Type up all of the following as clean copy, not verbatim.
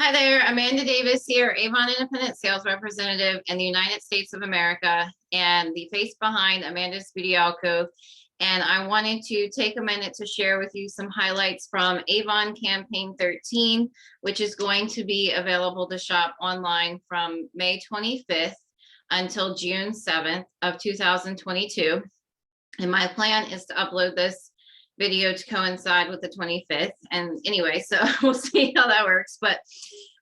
Hi there, Amanda Davis here, Avon Independent Sales Representative in the United States of America and the face behind Amanda's Beauty Alcove. And I wanted to take a minute to share with you some highlights from Avon Campaign 13, which is going to be available to shop online from May 25th until June 7th of 2022. And my plan is to upload this video to coincide with the 25th. And anyway, so we'll see how that works. But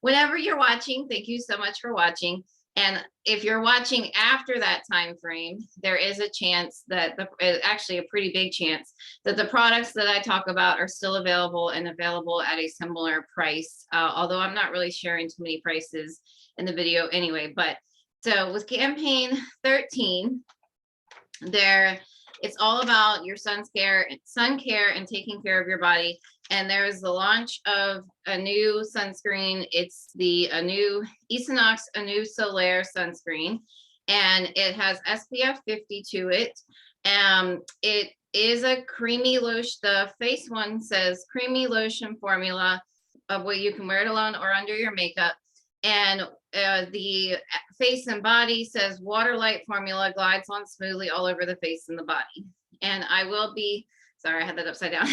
whenever you're watching, thank you so much for watching. And if you're watching after that time frame, there is a chance that actually a pretty big chance that the products that I talk about are still available and available at a similar price. Although I'm not really sharing too many prices in the video anyway. But so with campaign 13, it's all about your sun care and taking care of your body. And there's the launch of a new sunscreen. It's the Anew Knox Anew Solaire sunscreen, and it has SPF 50 to it. It is a creamy lotion. The face one says creamy lotion formula of what you can wear it alone or under your makeup. And the face and body says water light formula, glides on smoothly all over the face and the body. And I will be, sorry, I had that upside down.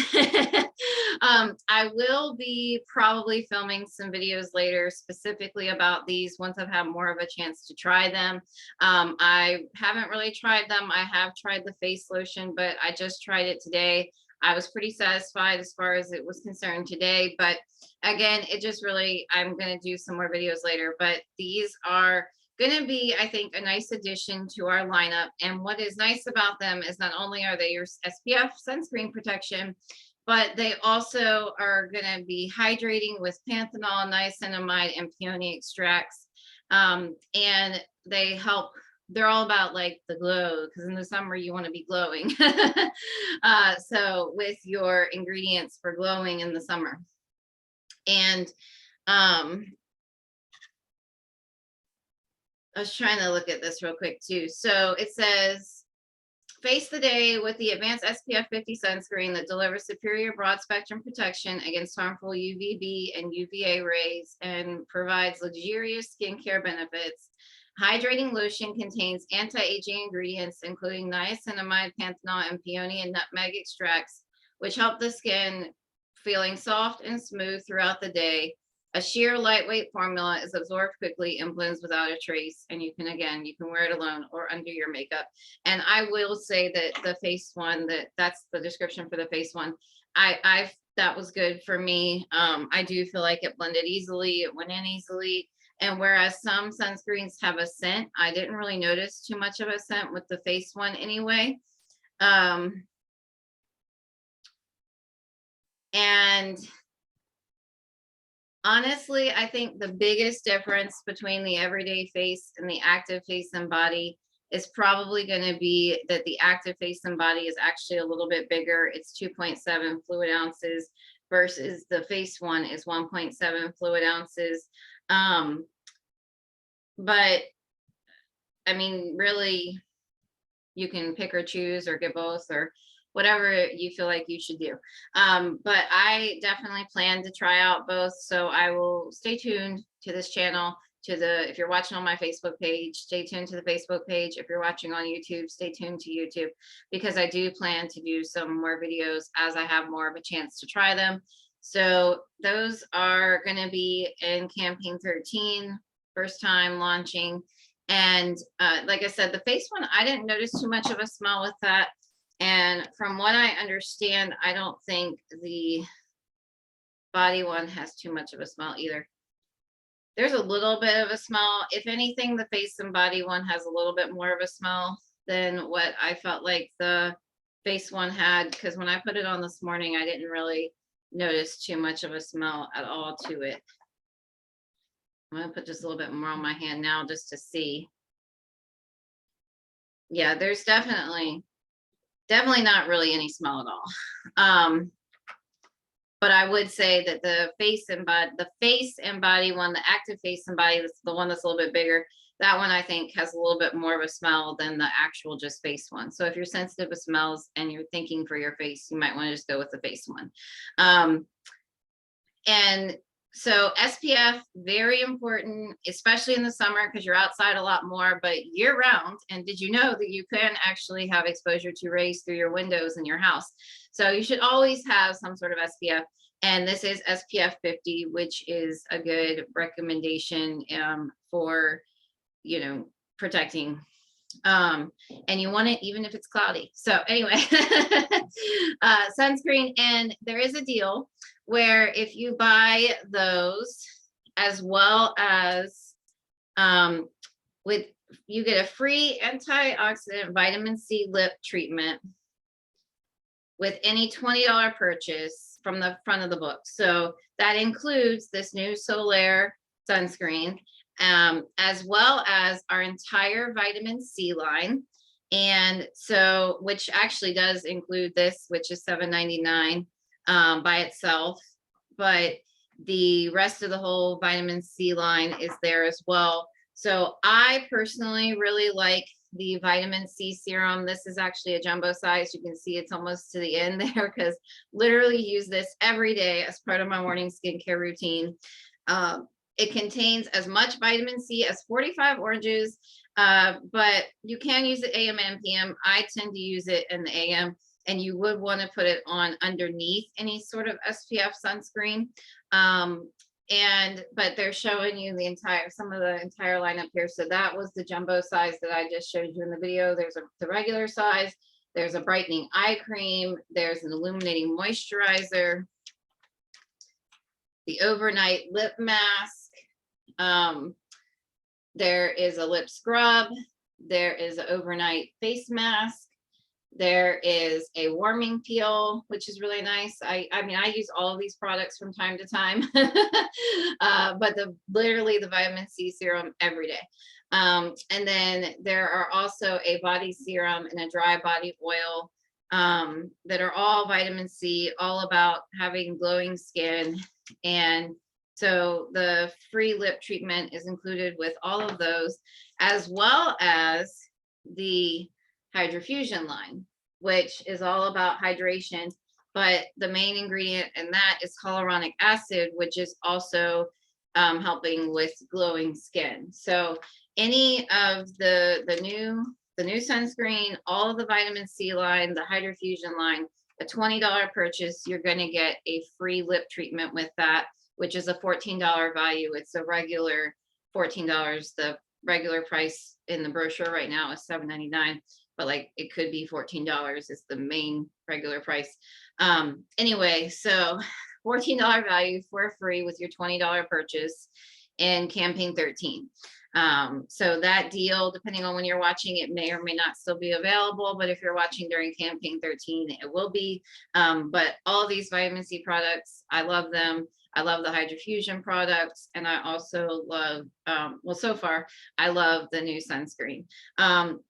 I will be probably filming some videos later specifically about these once I've had more of a chance to try them. I haven't really tried them. I have tried the face lotion, but I just tried it today. I was pretty satisfied as far as it was concerned today, but again, it just really, I'm going to do some more videos later, but these are going to be, I think, a nice addition to our lineup. And what is nice about them is not only are they your SPF sunscreen protection, but they also are going to be hydrating with panthenol, niacinamide, and peony extracts. And they help. They're all about like the glow, because in the summer you want to be glowing. So with your ingredients for glowing in the summer. And I was trying to look at this real quick too. So it says, face the day with the advanced SPF 50 sunscreen that delivers superior broad spectrum protection against harmful UVB and UVA rays and provides luxurious skincare benefits. Hydrating lotion contains anti-aging ingredients, including niacinamide, panthenol, and peony and nutmeg extracts, which help the skin feeling soft and smooth throughout the day. A sheer lightweight formula is absorbed quickly and blends without a trace. And you can wear it alone or under your makeup. And I will say that the face one, that's the description for the face one. That was good for me. I do feel like it blended easily. It went in easily. And whereas some sunscreens have a scent, I didn't really notice too much of a scent with the face one anyway. And honestly, I think the biggest difference between the everyday face and the active face and body is probably going to be that the active face and body is actually a little bit bigger. It's 2.7 fluid ounces versus the face one is 1.7 fluid ounces. But I mean, really, you can pick or choose or get both or whatever you feel like you should do. But I definitely plan to try out both. So I will stay tuned to this channel, if you're watching on my Facebook page, stay tuned to the Facebook page. If you're watching on YouTube, stay tuned to YouTube, because I do plan to do some more videos as I have more of a chance to try them. So those are going to be in campaign 13, first time launching. And like I said, the face one, I didn't notice too much of a smell with that. And from what I understand, I don't think the body one has too much of a smell either. There's a little bit of a smell. If anything, the face and body one has a little bit more of a smell than what I felt like the face one had, because when I put it on this morning, I didn't really notice too much of a smell at all to it. I'm going to put just a little bit more on my hand now just to see. Yeah, there's definitely not really any smell at all. But I would say that the face and body one, the active face and body, the one that's a little bit bigger, that one I think has a little bit more of a smell than the actual just face one. So if you're sensitive to smells and you're thinking for your face, you might want to just go with the face one. And So SPF, very important, especially in the summer because you're outside a lot more, but year round. And did you know that you can actually have exposure to rays through your windows in your house? So you should always have some sort of SPF. And this is SPF 50, which is a good recommendation for, protecting. And you want it even if it's cloudy. So anyway, sunscreen. And there is a deal where if you buy those as well as with you get a free antioxidant vitamin C lip treatment with any $20 purchase from the front of the book. So that includes this new Solaire sunscreen, as well as our entire vitamin C line. And so, which actually does include this, which is $7.99 by itself, but the rest of the whole vitamin C line is there as well. So I personally really like the vitamin C serum. This is actually a jumbo size. You can see it's almost to the end there because literally use this every day as part of my morning skincare routine. It contains as much vitamin C as 45 oranges, but you can use it AM and PM. I tend to use it in the AM, and you would want to put it on underneath any sort of SPF sunscreen. But they're showing you some of the entire lineup here. So that was the jumbo size that I just showed you in the video. There's the regular size, there's a brightening eye cream, there's an illuminating moisturizer, the overnight lip mask, there is a lip scrub, there is an overnight face mask, there is a warming peel, which is really nice. I mean, I use all of these products from time to time, but literally the vitamin C serum every day. And then there are also a body serum and a dry body oil that are all vitamin C, all about having glowing skin. And so the free lip treatment is included with all of those, as well as the Hydrofusion line, which is all about hydration, but the main ingredient in that is hyaluronic acid, which is also helping with glowing skin. So any of the new sunscreen, all of the vitamin C line, the Hydrofusion line, a $20 purchase, you're going to get a free lip treatment with that, which is a $14 value. It's a regular $14. The regular price in the brochure right now is $7.99, but like it could be $14 is the main regular price. Anyway, so $14 value for free with your $20 purchase in campaign 13. So that deal, depending on when you're watching, it may or may not still be available, but if you're watching during campaign 13, it will be. But all these vitamin C products, I love them. I love the Hydrofusion products, and I also love, well, so far, I love the new sunscreen.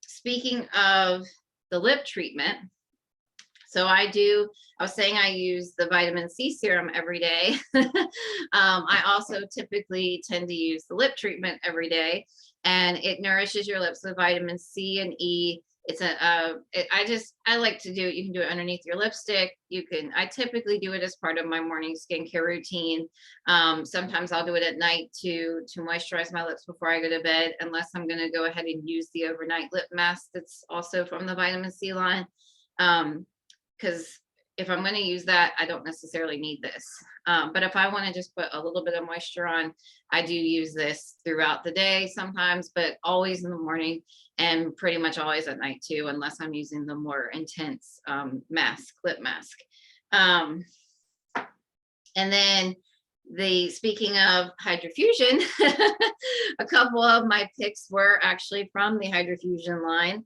Speaking of the lip treatment, so I was saying I use the vitamin C serum every day. I also typically tend to use the lip treatment every day, and it nourishes your lips with vitamin C and E. It's I like to do it. You can do it underneath your lipstick. I typically do it as part of my morning skincare routine. Sometimes I'll do it at night to moisturize my lips before I go to bed, unless I'm going to go ahead and use the overnight lip mask that's also from the vitamin C line. Because if I'm going to use that, I don't necessarily need this. But if I want to just put a little bit of moisture on, I do use this throughout the day sometimes, but always in the morning and pretty much always at night too, unless I'm using the more intense lip mask. And then speaking of Hydrofusion, a couple of my picks were actually from the Hydrofusion line,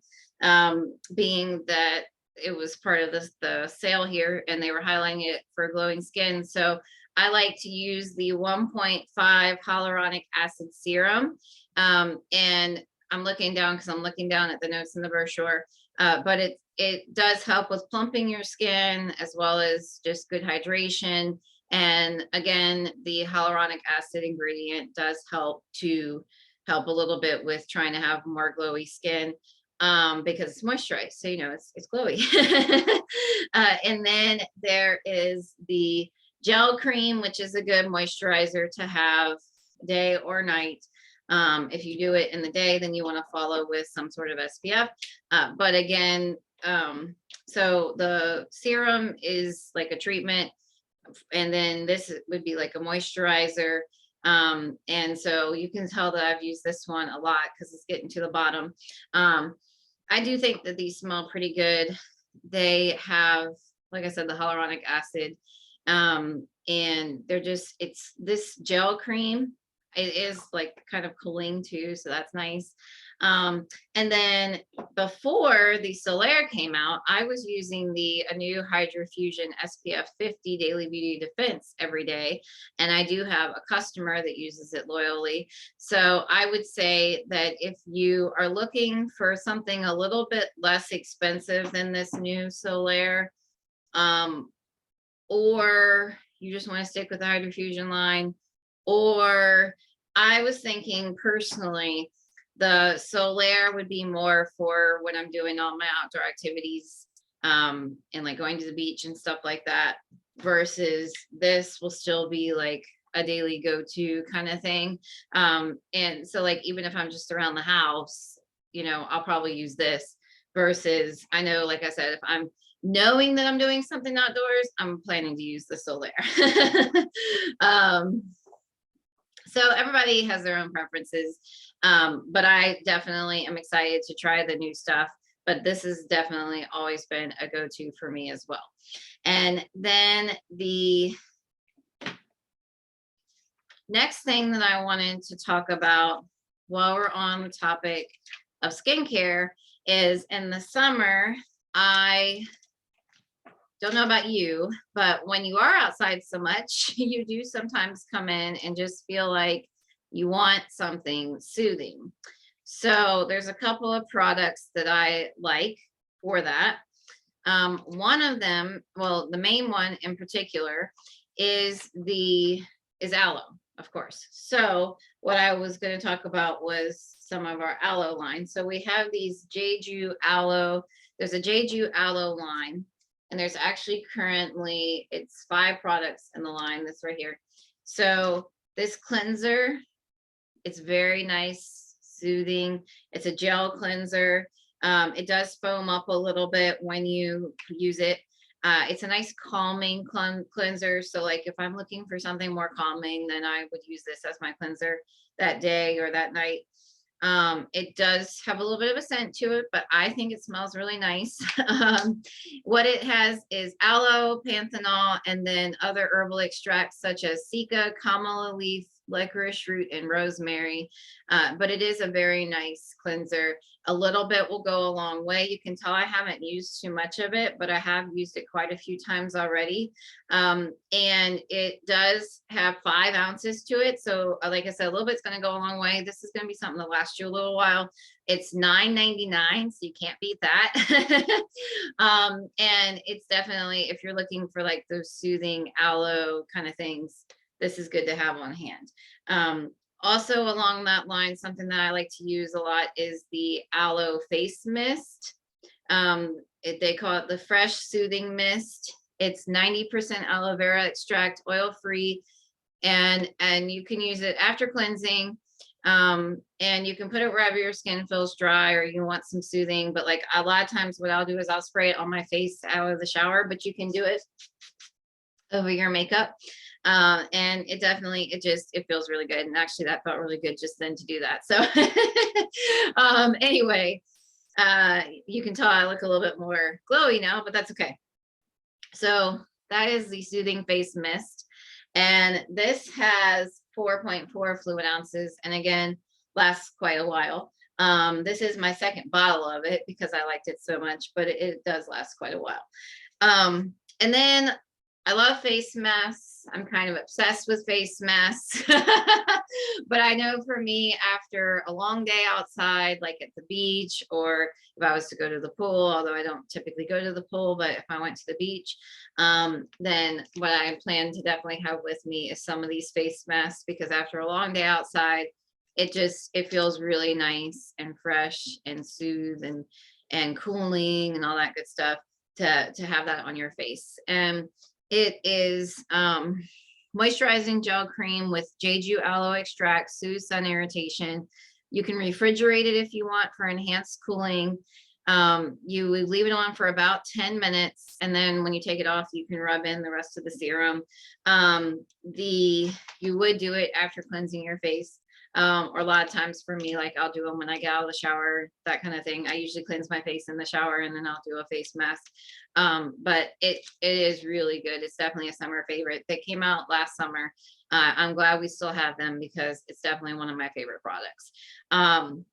being that it was part of the sale here and they were highlighting it for glowing skin. So I like to use the 1.5 hyaluronic acid serum. And I'm looking down because I'm looking down at the notes in the brochure, but it does help with plumping your skin as well as just good hydration. And again, the hyaluronic acid ingredient does help a little bit with trying to have more glowy skin. Because it's moisturized, so it's glowy. And then there is the gel cream, which is a good moisturizer to have day or night. If you do it in the day, then you want to follow with some sort of SPF. But again, so the serum is like a treatment, and then this would be like a moisturizer. And so you can tell that I've used this one a lot because it's getting to the bottom. I do think that these smell pretty good. They have, like I said, the hyaluronic acid, and they're just, it's this gel cream. It is like kind of cooling too, so that's nice. And then before the Solaire came out, I was using the Anew Hydrofusion SPF 50 Daily Beauty Defense every day. And I do have a customer that uses it loyally. So I would say that if you are looking for something a little bit less expensive than this new Solaire, or you just want to stick with the Hydrofusion line, or I was thinking personally, the Solaire would be more for when I'm doing all my outdoor activities, and like going to the beach and stuff like that, versus this will still be like a daily go-to kind of thing. And so like, even if I'm just around the house, you know, I'll probably use this, versus I know, like I said, if I'm knowing that I'm doing something outdoors, I'm planning to use the Solaire. So everybody has their own preferences, but I definitely am excited to try the new stuff. But this has definitely always been a go-to for me as well. And then the next thing that I wanted to talk about while we're on the topic of skincare is, in the summer, I don't know about you, but when you are outside so much, you do sometimes come in and just feel like you want something soothing. So there's a couple of products that I like for that. One of them, well, the main one in particular is Aloe, of course. So what I was going to talk about was some of our Aloe line. So we have these Jeju Aloe. There's a Jeju Aloe line. And there's actually currently, it's 5 products in the line. That's right here. So this cleanser, it's very nice, soothing. It's a gel cleanser. It does foam up a little bit when you use it. It's a nice calming cleanser. So like if I'm looking for something more calming, then I would use this as my cleanser that day or that night. It does have a little bit of a scent to it, but I think it smells really nice. What it has is aloe, panthenol, and then other herbal extracts such as cica, chamomile leaf, licorice root, and rosemary. But it is a very nice cleanser. A little bit will go a long way. You can tell I haven't used too much of it, but I have used it quite a few times already. And it does have 5 ounces to it. So like I said, a little bit's going to go a long way. This is going to be something that lasts you a little while. It's $9.99, so you can't beat that. And it's definitely, if you're looking for like those soothing aloe kind of things, this is good to have on hand. Also along that line, something that I like to use a lot is the aloe face mist. They call it the fresh soothing mist. It's 90% aloe vera extract, oil-free, and you can use it after cleansing. And you can put it wherever your skin feels dry or you want some soothing. But like a lot of times what I'll do is I'll spray it on my face out of the shower, but you can do it over your makeup. And it definitely, it feels really good. And actually that felt really good just then to do that. So anyway, you can tell I look a little bit more glowy now, but that's okay. So that is the Soothing Face Mist. And this has 4.4 fluid ounces. And again, lasts quite a while. This is my second bottle of it because I liked it so much, but it does last quite a while. And then I love face masks. I'm kind of obsessed with face masks. But I know for me, after a long day outside, like at the beach, or if I was to go to the pool, although I don't typically go to the pool, but if I went to the beach, then what I plan to definitely have with me is some of these face masks, because after a long day outside, it feels really nice and fresh and soothe and cooling and all that good stuff to have that on your face. And It is moisturizing gel cream with Jeju aloe extract, soothes sun irritation. You can refrigerate it if you want for enhanced cooling. You would leave it on for about 10 minutes, and then when you take it off, you can rub in the rest of the serum. You would do it after cleansing your face. Or a lot of times for me, like I'll do them when I get out of the shower, that kind of thing. I usually cleanse my face in the shower and then I'll do a face mask. But it is really good. It's definitely a summer favorite. They came out last summer. I'm glad we still have them because it's definitely one of my favorite products. And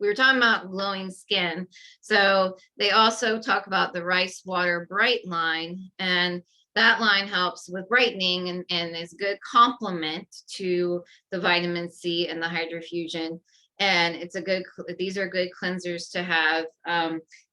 we were talking about glowing skin. So they also talk about the Rice Water Bright line, and that line helps with brightening and is a good complement to the vitamin C and the hydrofusion. And it's a good, these are good cleansers to have.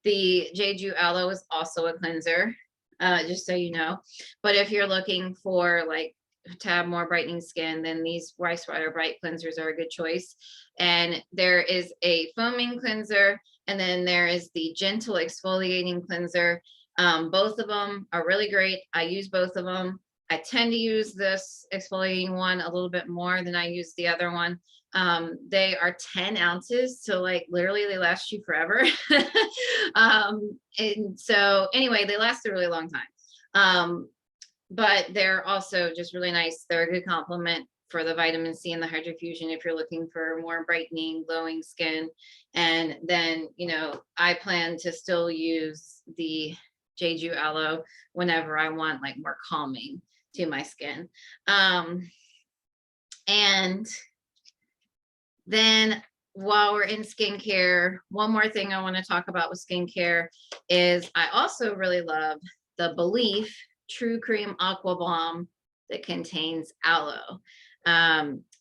The Jeju aloe is also a cleanser, just so you know. But if you're looking for like to have more brightening skin, then these Rice Water Bright cleansers are a good choice. And there is a foaming cleanser, and then there is the gentle exfoliating cleanser. Both of them are really great. I use both of them. I tend to use this exfoliating one a little bit more than I use the other one. They are 10 ounces, so like literally they last you forever. And so anyway, they last a really long time. But they're also just really nice. They're a good complement for the vitamin C and the hydrofusion if you're looking for more brightening, glowing skin. And then, you know, I plan to still use the Jeju aloe whenever I want like more calming to my skin. And then while we're in skincare, one more thing I want to talk about with skincare is I also really love the Belif True Cream Aqua Balm that contains aloe.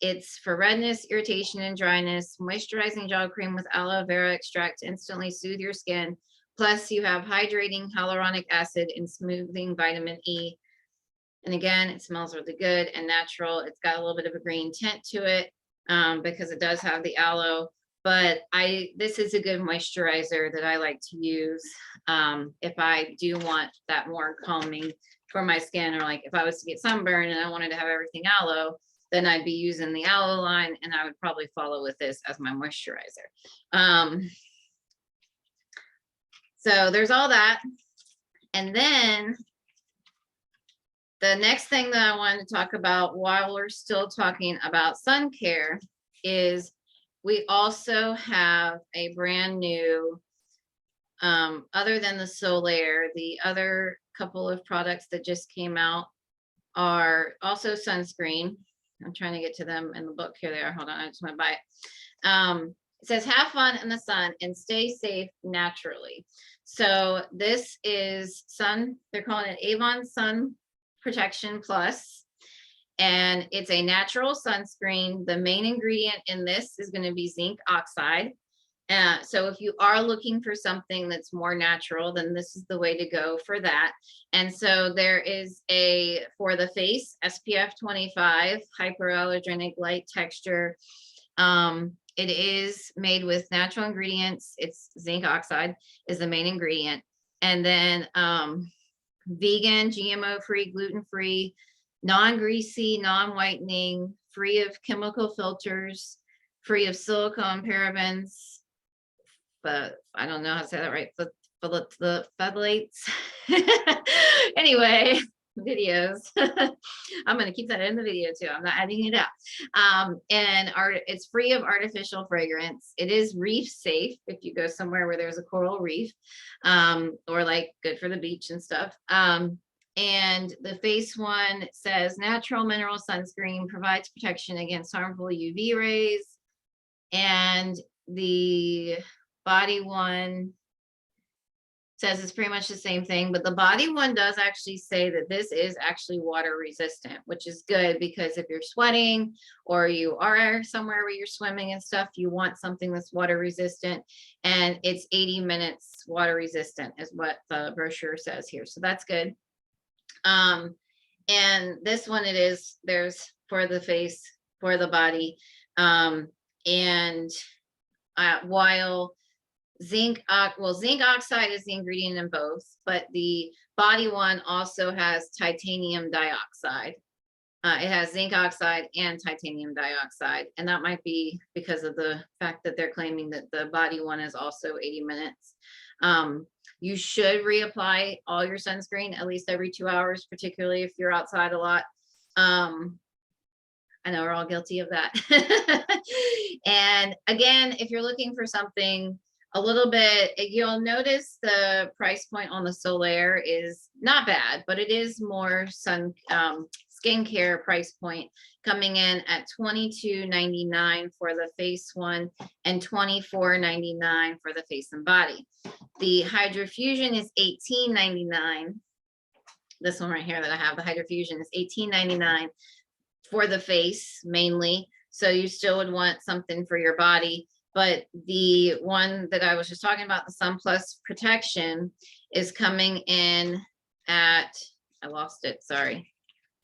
It's for redness, irritation, and dryness. Moisturizing gel cream with aloe vera extract to instantly soothe your skin. Plus, you have hydrating hyaluronic acid and smoothing vitamin E. And again, it smells really good and natural. It's got a little bit of a green tint to it because it does have the aloe. But this is a good moisturizer that I like to use if I do want that more calming for my skin, or like if I was to get sunburn and I wanted to have everything aloe, then I'd be using the aloe line, and I would probably follow with this as my moisturizer. So there's all that. And then the next thing that I wanted to talk about while we're still talking about sun care is we also have a brand new, other than the Solaire, the other couple of products that just came out are also sunscreen. I'm trying to get to them in the book. Here they are. Hold on, I just went by it. It says, have fun in the sun and stay safe naturally. So this is they're calling it Avon Sun Protection Plus, and it's a natural sunscreen. The main ingredient in this is going to be zinc oxide. So if you are looking for something that's more natural, then this is the way to go for that. And so there is for the face, SPF 25, hypoallergenic light texture. It is made with natural ingredients. It's zinc oxide is the main ingredient. And then vegan, GMO-free, gluten-free, non-greasy, non-whitening, free of chemical filters, free of silicone, parabens, but I don't know how to say that right, the phthalates. Anyway, videos. I'm going to keep that in the video too. I'm not adding it out. And it's free of artificial fragrance. It is reef safe if you go somewhere where there's a coral reef, or like good for the beach and stuff. And the face one says natural mineral sunscreen provides protection against harmful UV rays. And the body one says it's pretty much the same thing, but the body one does actually say that this is actually water resistant, which is good because if you're sweating or you are somewhere where you're swimming and stuff, you want something that's water resistant, and it's 80 minutes water resistant is what the brochure says here. So that's good. And this one there's for the face, for the body. And while zinc oxide is the ingredient in both, but the body one also has titanium dioxide. It has zinc oxide and titanium dioxide, and that might be because of the fact that they're claiming that the body one is also 80 minutes. You should reapply all your sunscreen at least every 2 hours, particularly if you're outside a lot. I know we're all guilty of that. And again, if you're looking for something a little bit, you'll notice the price point on the Solaire is not bad, but it is more skincare price point, coming in at $22.99 for the face one and $24.99 for the face and body. The Hydrofusion is $18.99. This one right here that I have, the Hydrofusion, is $18.99 for the face mainly. So you still would want something for your body. But the one that I was just talking about, the Sun Plus Protection, is coming in at, I lost it, sorry.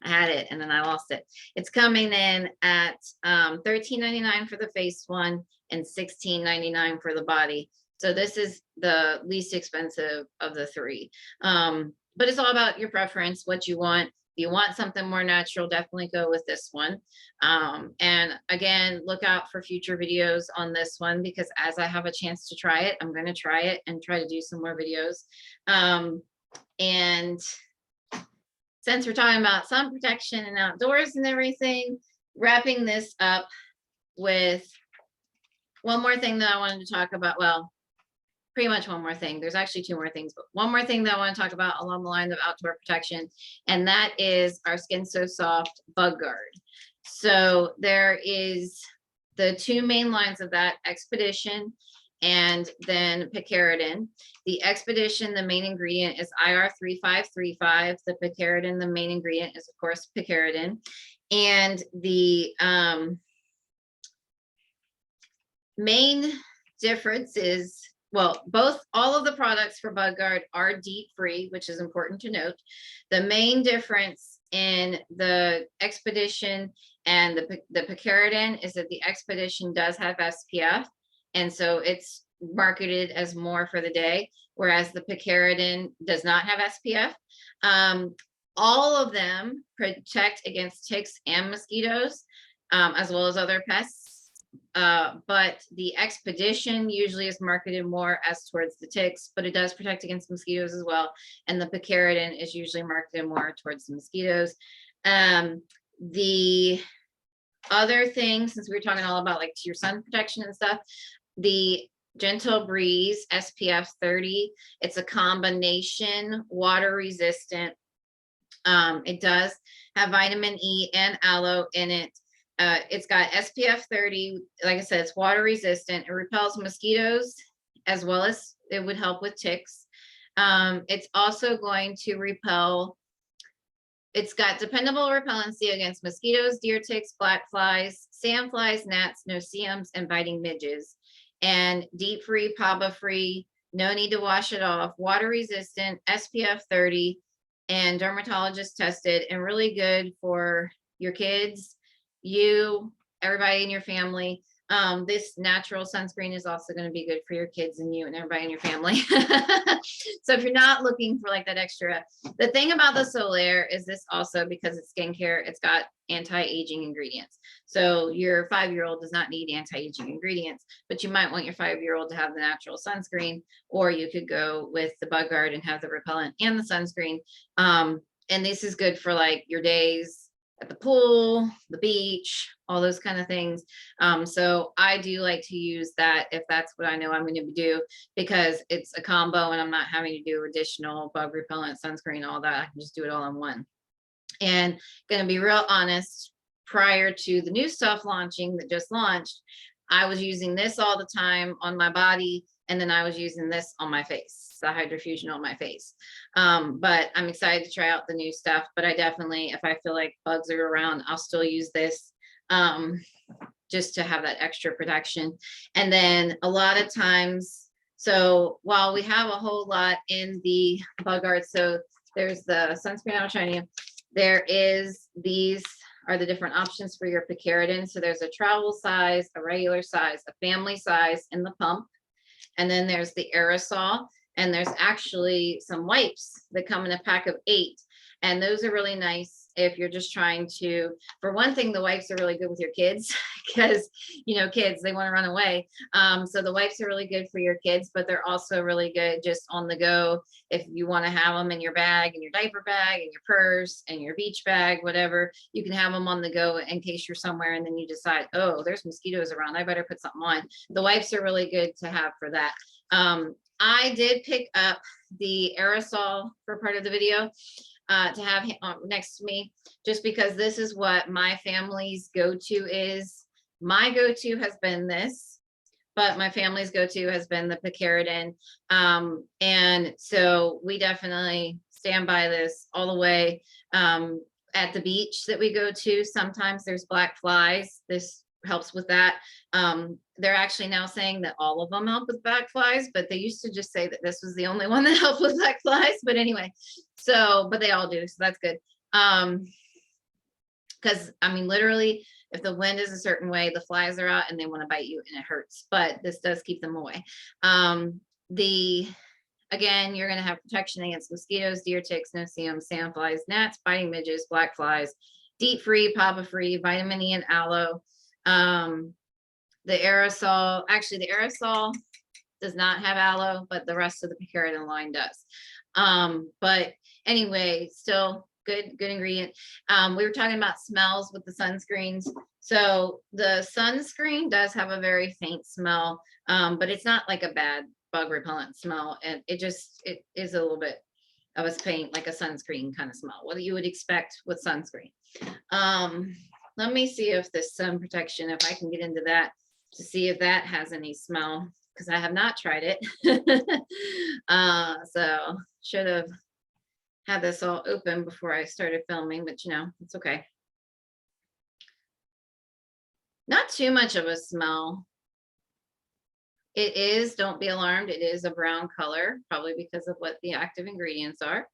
I had it and then I lost it. It's coming in at $13.99 for the face one and $16.99 for the body. So this is the least expensive of the three. But it's all about your preference, what you want. If you want something more natural, definitely go with this one. And again, look out for future videos on this one, because as I have a chance to try it, I'm going to try it and try to do some more videos. And since we're talking about sun protection and outdoors and everything, wrapping this up with one more thing that I wanted to talk about. Well, pretty much one more thing. There's actually two more things, but one more thing that I want to talk about along the lines of outdoor protection, and that is our Skin So Soft Bug Guard. So there is the two main lines of that, Expedition and then picaridin. The Expedition, the main ingredient is IR3535. The picaridin, the main ingredient is of course picaridin. And the main difference is, well, all of the products for Bug Guard are DEET free, which is important to note. The main difference in the Expedition and the picaridin is that the Expedition does have SPF, and so it's marketed as more for the day, whereas the picaridin does not have SPF. All of them protect against ticks and mosquitoes, as well as other pests. But the Expedition usually is marketed more as towards the ticks, but it does protect against mosquitoes as well. And the picaridin is usually marketed more towards the mosquitoes. The other thing, since we were talking all about like your sun protection and stuff, the Gentle Breeze SPF 30, it's a combination water resistant. It does have vitamin E and aloe in it. It's got SPF 30. Like I said, it's water resistant. It repels mosquitoes, as well as it would help with ticks. It's also going to repel, it's got dependable repellency against mosquitoes, deer ticks, black flies, sandflies, gnats, no-see-ums, and biting midges. And DEET free, PABA free, no need to wash it off, water resistant, SPF 30, and dermatologist tested, and really good for your kids, you, everybody in your family. This natural sunscreen is also going to be good for your kids and you and everybody in your family. So if you're not looking for like that extra, the thing about the Solaire is this also, because it's skincare, it's got anti-aging ingredients. So your 5-year-old does not need anti-aging ingredients, but you might want your 5-year-old to have the natural sunscreen, or you could go with the Bug Guard and have the repellent and the sunscreen. And this is good for like your days at the pool, the beach, all those kind of things. So I do like to use that if that's what I know I'm going to do, because it's a combo and I'm not having to do additional bug repellent, sunscreen, all that. I can just do it all in one. And going to be real honest, prior to the new stuff launching that just launched, I was using this all the time on my body, and then I was using this on my face, the Hydrofusion on my face. But I'm excited to try out the new stuff. But I definitely, if I feel like bugs are around, I'll still use this, just to have that extra protection. And then a lot of times, so while we have a whole lot in the Bug Guard, so there's the sunscreen I was showing you, there is, these are the different options for your picaridin. So there's a travel size, a regular size, a family size in the pump. And then there's the aerosol, and there's actually some wipes that come in a pack of 8. And those are really nice if you're just trying to, for one thing, the wipes are really good with your kids because, you know, kids, they want to run away. So the wipes are really good for your kids, but they're also really good just on the go. If you want to have them in your bag, in your diaper bag, in your purse, and your beach bag, whatever, you can have them on the go in case you're somewhere and then you decide, oh, there's mosquitoes around, I better put something on. The wipes are really good to have for that. I did pick up the aerosol for part of the video to have next to me, just because this is what my family's go-to is. My go-to has been this, but my family's go-to has been the picaridin. And so we definitely stand by this all the way. At the beach that we go to, sometimes there's black flies. This helps with that. They're actually now saying that all of them help with black flies, but they used to just say that this was the only one that helped with black flies. But anyway, so, but they all do, so that's good. Because I mean, literally, if the wind is a certain way, the flies are out and they want to bite you and it hurts, but this does keep them away. Again, you're going to have protection against mosquitoes, deer ticks, no-see-ums, sandflies, gnats, biting midges, black flies, DEET-free, PAPA-free, vitamin E and aloe. The aerosol, actually the aerosol does not have aloe, but the rest of the picaridin line does. But anyway, still good ingredient. We were talking about smells with the sunscreens. So the sunscreen does have a very faint smell, but it's not like a bad bug repellent smell. And it is a little bit of a paint, like a sunscreen kind of smell, what you would expect with sunscreen. Let me see if this sun protection, if I can get into that to see if that has any smell, because I have not tried it. So should have had this all open before I started filming, but you know, it's okay. Not too much of a smell. It is, don't be alarmed, it is a brown color, probably because of what the active ingredients are,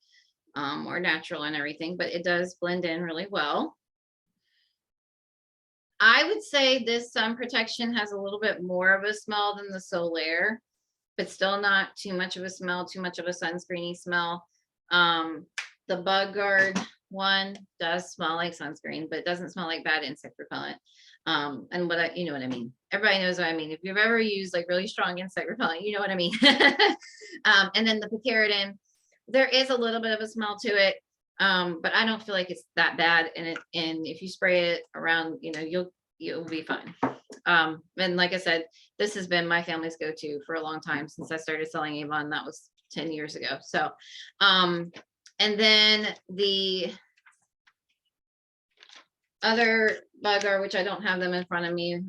more natural and everything, but it does blend in really well. I would say this sun protection has a little bit more of a smell than the Solaire, but still not too much of a smell, too much of a sunscreeny smell. The Bug Guard one does smell like sunscreen, but it doesn't smell like bad insect repellent. And what you know what I mean. Everybody knows what I mean. If you've ever used like really strong insect repellent, you know what I mean. And then the picaridin, there is a little bit of a smell to it. But I don't feel like it's that bad. And if you spray it around, you know, you'll be fine. And like I said, this has been my family's go-to for a long time since I started selling Avon. That was 10 years ago. So, and then the other Bug Guard, which I don't have them in front of me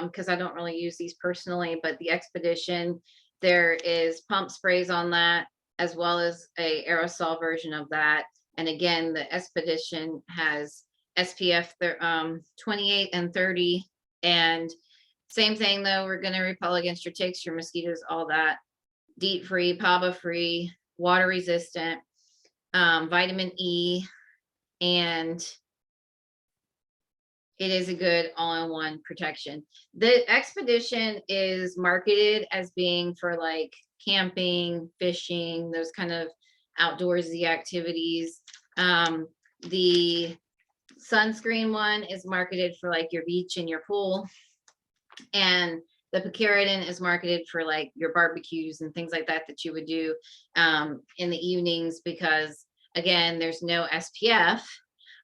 because I don't really use these personally, but the Expedition, there is pump sprays on that, as well as a aerosol version of that. And again, the Expedition has SPF 28 and 30. And same thing though, we're going to repel against your ticks, your mosquitoes, all that. DEET-free, PAPA-free, water resistant, vitamin E, and it is a good all-in-one protection. The Expedition is marketed as being for like camping, fishing, those kind of outdoorsy activities. The sunscreen one is marketed for like your beach and your pool, and the picaridin is marketed for like your barbecues and things like that you would do in the evenings, because again, there's no SPF.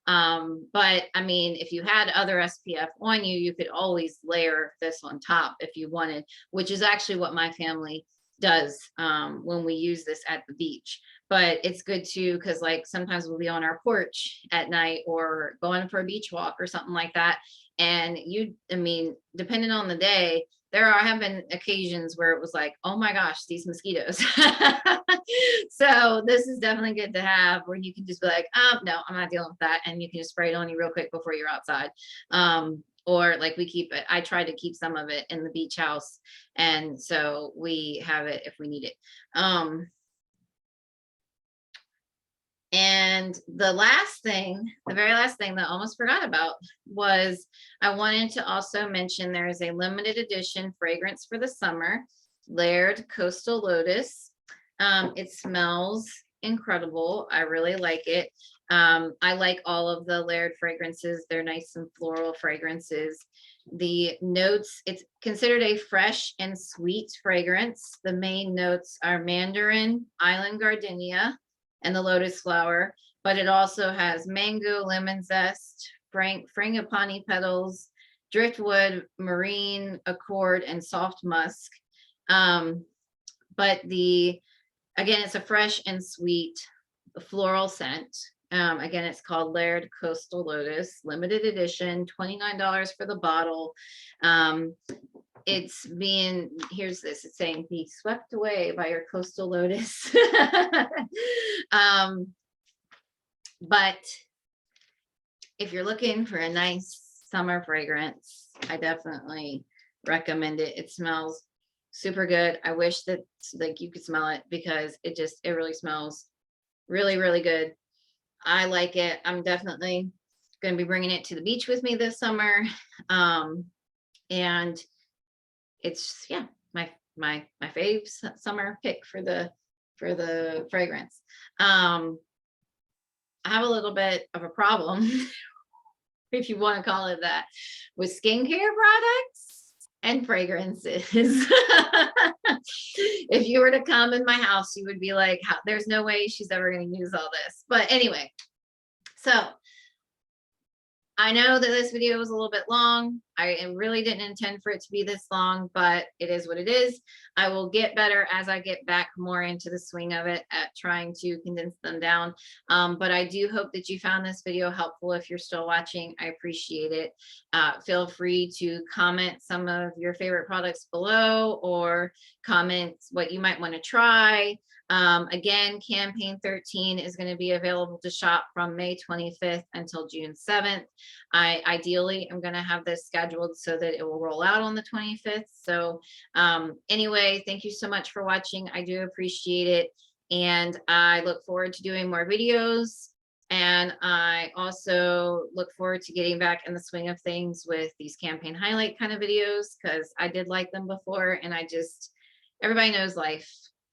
But I mean, if you had other SPF on you, you could always layer this on top if you wanted, which is actually what my family does when we use this at the beach. But it's good too, because like sometimes we'll be on our porch at night or going for a beach walk or something like that. And I mean, depending on the day, have been occasions where it was like, oh my gosh, these mosquitoes. So this is definitely good to have, where you can just be like, no, I'm not dealing with that. And you can just spray it on you real quick before you're outside. Or like I try to keep some of it in the beach house. And so we have it if we need it. And the very last thing that I almost forgot about was I wanted to also mention there is a limited edition fragrance for the summer. Layered Coastal Lotus. It smells incredible. I really like it. I like all of the Layered fragrances. They're nice and floral fragrances. The notes, it's considered a fresh and sweet fragrance. The main notes are mandarin, island gardenia, and the lotus flower, but it also has mango, lemon zest, frangipani petals, driftwood, marine accord, and soft musk. But again, it's a fresh and sweet floral scent. Again, it's called Layered Coastal Lotus, limited edition, $29 for the bottle. It's here's this, it's saying, be swept away by your coastal lotus. But if you're looking for a nice summer fragrance, I definitely recommend it. It smells super good. I wish that like you could smell it, because it really smells really, really good. I like it. I'm definitely going to be bringing it to the beach with me this summer. And it's, yeah, my fave summer pick for the fragrance. I have a little bit of a problem, if you want to call it that, with skincare products and fragrances. If you were to come in my house, you would be like, there's no way she's ever going to use all this. But anyway, so I know that this video was a little bit long. I really didn't intend for it to be this long, but it is what it is. I will get better as I get back more into the swing of it at trying to condense them down. But I do hope that you found this video helpful. If you're still watching, I appreciate it. Feel free to comment some of your favorite products below, or comment what you might want to try. Again, campaign 13 is going to be available to shop from May 25th until June 7th. Ideally, I'm going to have this scheduled so that it will roll out on the 25th. So anyway, thank you so much for watching. I do appreciate it. And I look forward to doing more videos. And I also look forward to getting back in the swing of things with these campaign highlight kind of videos, because I did like them before, and everybody knows life.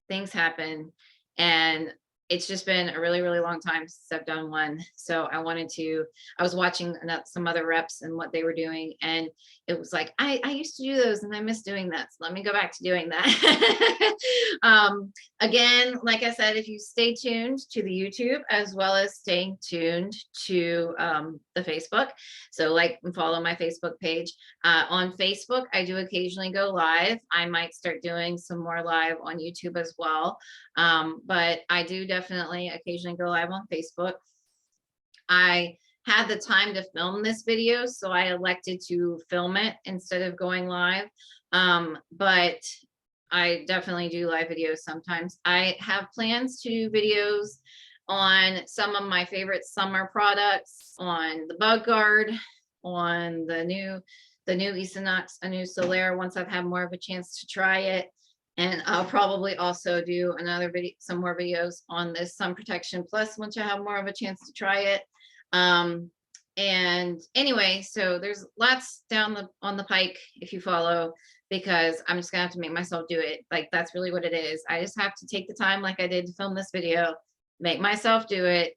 Things happen, and it's just been a really, really long time since I've done one. So I was watching some other reps and what they were doing, and it was like, I used to do those and I miss doing that. So let me go back to doing that. Again, like I said, if you stay tuned to the YouTube, as well as staying tuned to the Facebook. So like and follow my Facebook page. On Facebook, I do occasionally go live. I might start doing some more live on YouTube as well. But I do definitely occasionally go live on Facebook. I had the time to film this video, so I elected to film it instead of going live. But I definitely do live videos sometimes. I have plans to do videos on some of my favorite summer products, on the Bug Guard, on the new Knox, Anew Solaire, once I've had more of a chance to try it. And I'll probably also do some more videos on this Sun Protection Plus once I have more of a chance to try it. And anyway, so there's lots on the pike if you follow, because I'm just gonna have to make myself do it. Like, that's really what it is. I just have to take the time, like I did to film this video, make myself do it.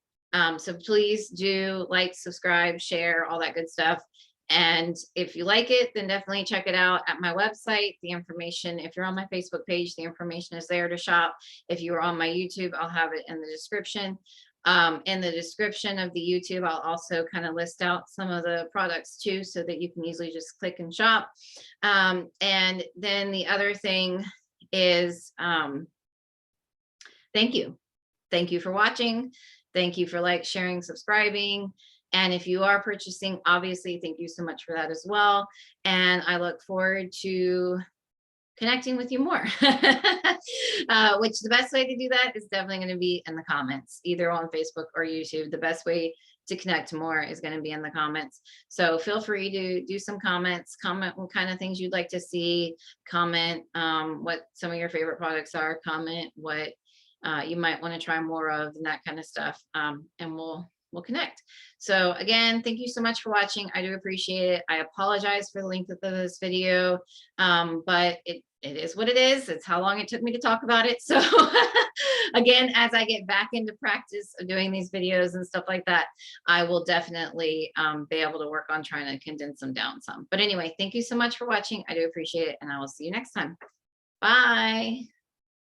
So please do like, subscribe, share, all that good stuff. And if you like it, then definitely check it out at my website. The information, if you're on my Facebook page, the information is there to shop. If you are on my YouTube, I'll have it in the description. In the description of the YouTube, I'll also kind of list out some of the products too, so that you can easily just click and shop. And then the other thing is, thank you. Thank you for watching. Thank you for sharing, subscribing. And if you are purchasing, obviously, thank you so much for that as well. And I look forward to connecting with you more. Which the best way to do that is definitely going to be in the comments, either on Facebook or YouTube. The best way to connect more is going to be in the comments. So feel free to do some comments, comment what kind of things you'd like to see, comment what some of your favorite products are, comment what you might want to try more of, and that kind of stuff. And we'll we'll connect. So again, thank you so much for watching. I do appreciate it. I apologize for the length of this video, but it is what it is. It's how long it took me to talk about it. So again, as I get back into practice of doing these videos and stuff like that, I will definitely be able to work on trying to condense them down some. But anyway, thank you so much for watching. I do appreciate it, and I will see you next time. Bye.